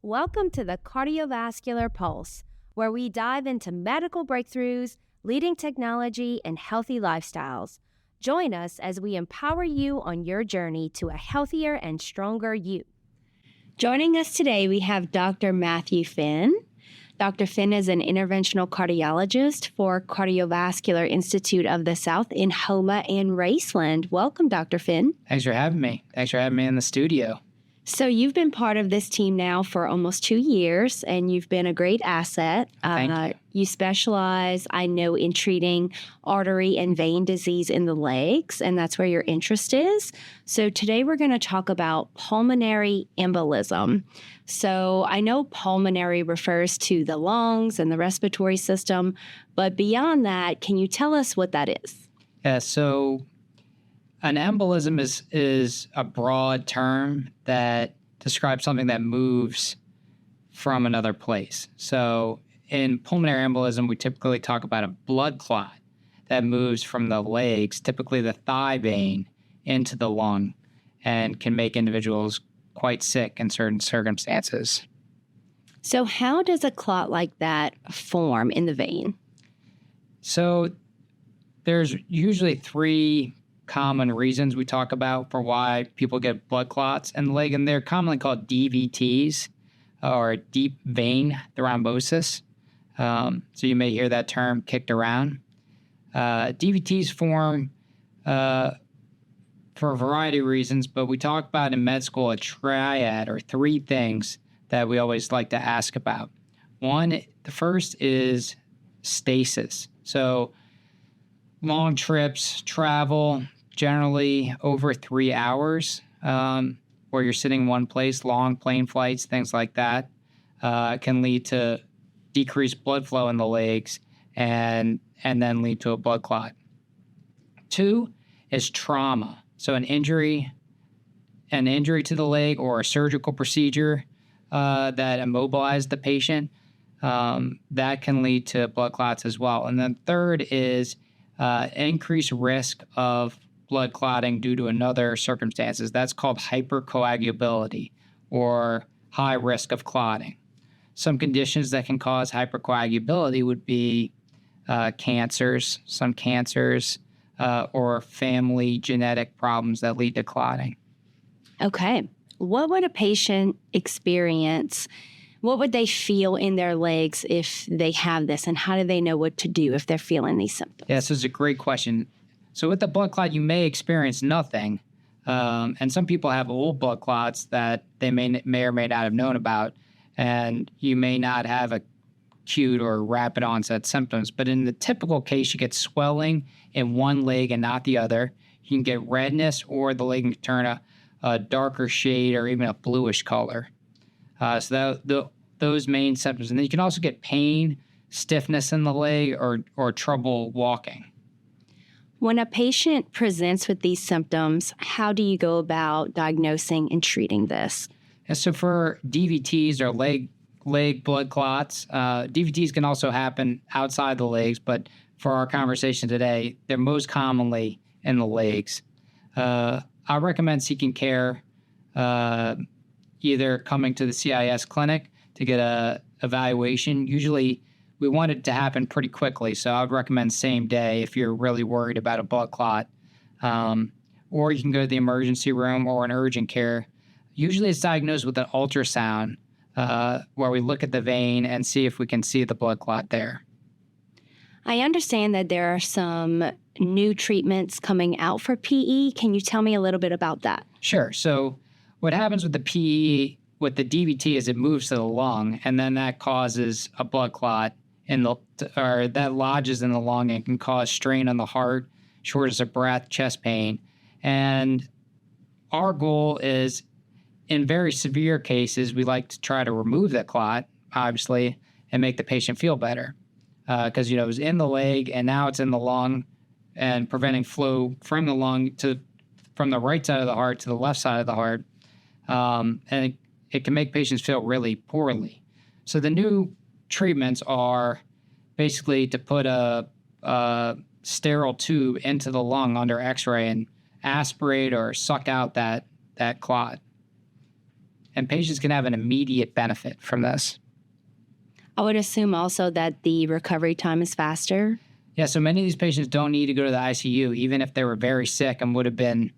Welcome to the Cardiovascular Pulse, where we dive into medical breakthroughs, leading technology, and healthy lifestyles. Join us as we empower you on your journey to a healthier and stronger you. Joining us today, we have Dr. Matthew Finn. Dr. Finn is an interventional cardiologist for Cardiovascular Institute of the South in Houma and Raceland. Welcome, Dr. Finn. Thanks for having me. Thanks for having me in the studio. So you've been part of this team now for almost 2 years, and you've been a great asset. Thank you. You specialize, I know, in treating artery and vein disease in the legs, and that's where your interest is. So today we're going to talk about pulmonary embolism. So I know pulmonary refers to the lungs and the respiratory system, but beyond that, can you tell us what that is? Yeah, so an embolism is a broad term that describes something that moves from another place. So in pulmonary embolism, we typically talk about a blood clot that moves from the legs, typically the thigh vein, into the lung and can make individuals quite sick in certain circumstances. So how does a clot like that form in the vein? So there's usually three common reasons we talk about for why people get blood clots in the leg, and they're commonly called DVTs, or deep vein thrombosis. So you may hear that term kicked around. DVTs form for a variety of reasons, but we talk about in med school a triad, or three things that we always like to ask about. The first is stasis. So long trips, travel, generally over 3 hours, where you're sitting in one place, long plane flights, things like that, can lead to decreased blood flow in the legs and then lead to a blood clot. 2 is trauma. So an injury to the leg or a surgical procedure that immobilized the patient, that can lead to blood clots as well. And then 3rd is increased risk of blood clotting due to another circumstances. That's called hypercoagulability, or high risk of clotting. Some conditions that can cause hypercoagulability would be cancers, or family genetic problems that lead to clotting. Okay. What would a patient experience? What would they feel in their legs if they have this? And how do they know what to do if they're feeling these symptoms? Yeah, so it's a great question. So with the blood clot, you may experience nothing. And some people have old blood clots that they may or may not have known about. And you may not have acute or rapid onset symptoms. But in the typical case, you get swelling in one leg and not the other. You can get redness, or the leg can turn a darker shade or even a bluish color. So those main symptoms. And then you can also get pain, stiffness in the leg, or trouble walking. When a patient presents with these symptoms, how do you go about diagnosing and treating this? And so for DVTs, or leg blood clots, DVTs can also happen outside the legs, but for our conversation today, they're most commonly in the legs. I recommend seeking care, either coming to the CIS clinic to get a evaluation. Usually we want it to happen pretty quickly, so I would recommend same day if you're really worried about a blood clot. Or you can go to the emergency room or an urgent care. Usually it's diagnosed with an ultrasound, where we look at the vein and see if we can see the blood clot there. I understand that there are some new treatments coming out for PE. Can you tell me a little bit about that? Sure. So what happens with the PE, with the DVT, is it moves to the lung, and then that causes a blood clot that lodges in the lung and can cause strain on the heart, shortness of breath, chest pain. And our goal is, in very severe cases, we like to try to remove that clot, obviously, and make the patient feel better. Because, it was in the leg and now it's in the lung, and preventing flow from the lung from the right side of the heart to the left side of the heart. And it can make patients feel really poorly. So the new treatments are basically to put a sterile tube into the lung under X-ray and aspirate or suck out that clot. and patients can have an immediate benefit from this. I would assume also that the recovery time is faster. Yeah, so many of these patients don't need to go to the ICU, even if they were very sick and would have been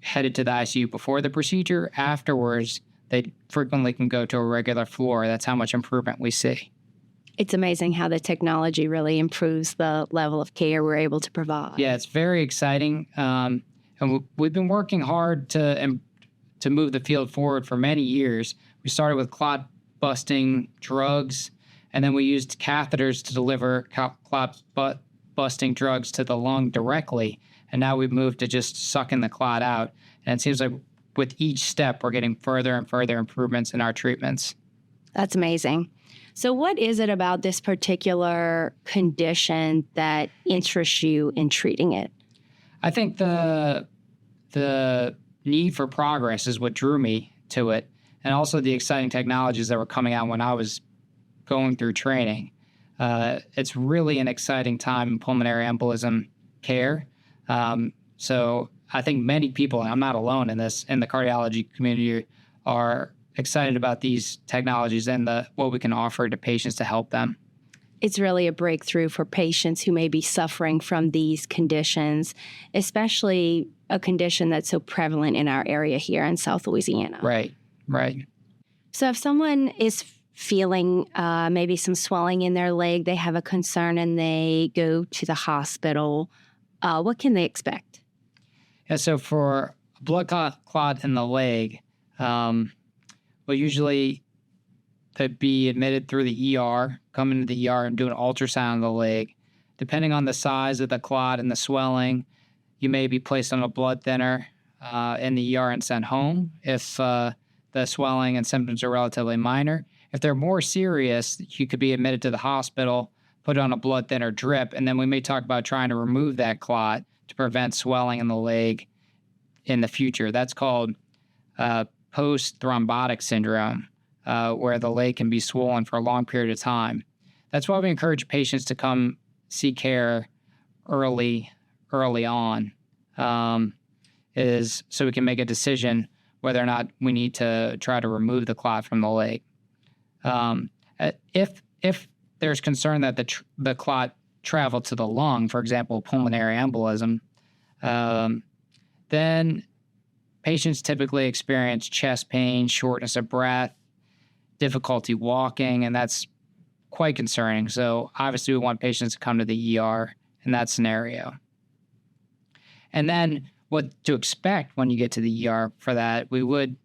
headed to the ICU before the procedure. Afterwards, they frequently can go to a regular floor. That's how much improvement we see. It's amazing how the technology really improves the level of care we're able to provide. Yeah, it's very exciting. And we've been working hard to move the field forward for many years. We started with clot-busting drugs, and then we used catheters to deliver clot-busting drugs to the lung directly. And now we've moved to just sucking the clot out. And it seems like with each step, we're getting further and further improvements in our treatments. That's amazing. So what is it about this particular condition that interests you in treating it? I think the need for progress is what drew me to it, and also the exciting technologies that were coming out when I was going through training. It's really an exciting time in pulmonary embolism care. So I think many people, and I'm not alone in this, in the cardiology community, are excited about these technologies and what we can offer to patients to help them. It's really a breakthrough for patients who may be suffering from these conditions, especially a condition that's so prevalent in our area here in South Louisiana. Right. So if someone is feeling maybe some swelling in their leg, they have a concern and they go to the hospital, what can they expect? Yeah, so for a blood clot in the leg, well, usually they'd be admitted through the ER, come into the ER and do an ultrasound of the leg. Depending on the size of the clot and the swelling, you may be placed on a blood thinner in the ER and sent home if the swelling and symptoms are relatively minor. If they're more serious, you could be admitted to the hospital, put on a blood thinner drip, and then we may talk about trying to remove that clot to prevent swelling in the leg in the future. That's called post-thrombotic syndrome, where the leg can be swollen for a long period of time. That's why we encourage patients to come seek care early on, is so we can make a decision whether or not we need to try to remove the clot from the leg. If there's concern that the clot traveled to the lung, for example, pulmonary embolism, then patients typically experience chest pain, shortness of breath, difficulty walking, and that's quite concerning. So obviously we want patients to come to the ER in that scenario. And then what to expect when you get to the ER for that, we would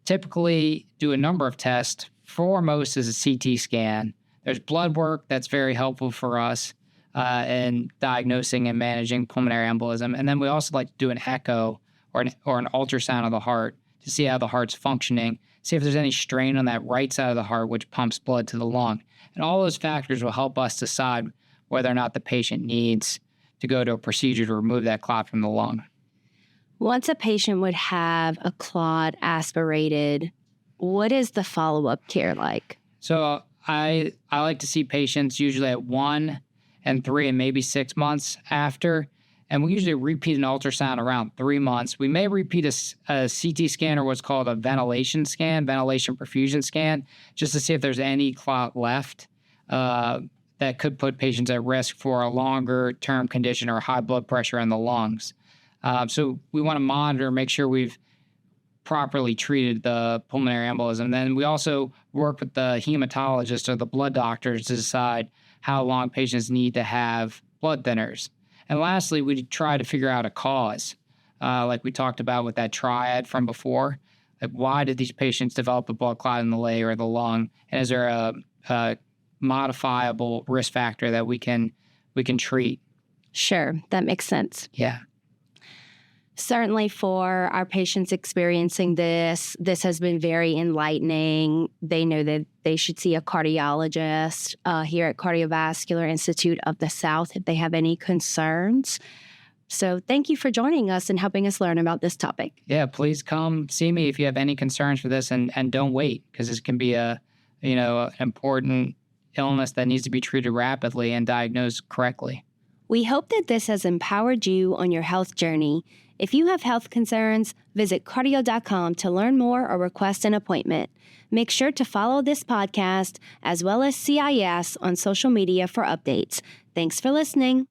typically do a number of tests. Foremost is a CT scan. There's blood work that's very helpful for us in diagnosing and managing pulmonary embolism. And then we also like to do an echo or an ultrasound of the heart to see how the heart's functioning, see if there's any strain on that right side of the heart, which pumps blood to the lung. And all those factors will help us decide whether or not the patient needs to go to a procedure to remove that clot from the lung. Once a patient would have a clot aspirated, what is the follow-up care like? So I like to see patients usually at 1 and 3 and maybe 6 months after. And we usually repeat an ultrasound around 3 months. We may repeat a CT scan or what's called a ventilation perfusion scan, just to see if there's any clot left that could put patients at risk for a longer-term condition or high blood pressure in the lungs. So we want to monitor, make sure we've properly treated the pulmonary embolism. Then we also work with the hematologist or the blood doctors to decide how long patients need to have blood thinners. And lastly, we try to figure out a cause, like we talked about with that triad from before. Like, why did these patients develop a blood clot in the leg or the lung? And is there a modifiable risk factor that we can treat? Sure, that makes sense. Yeah. Certainly for our patients experiencing this has been very enlightening. They know that they should see a cardiologist here at Cardiovascular Institute of the South if they have any concerns. So thank you for joining us and helping us learn about this topic. Yeah, please come see me if you have any concerns for this, and don't wait, because this can be an important illness that needs to be treated rapidly and diagnosed correctly. We hope that this has empowered you on your health journey. If you have health concerns, visit cardio.com to learn more or request an appointment. Make sure to follow this podcast as well as CIS on social media for updates. Thanks for listening.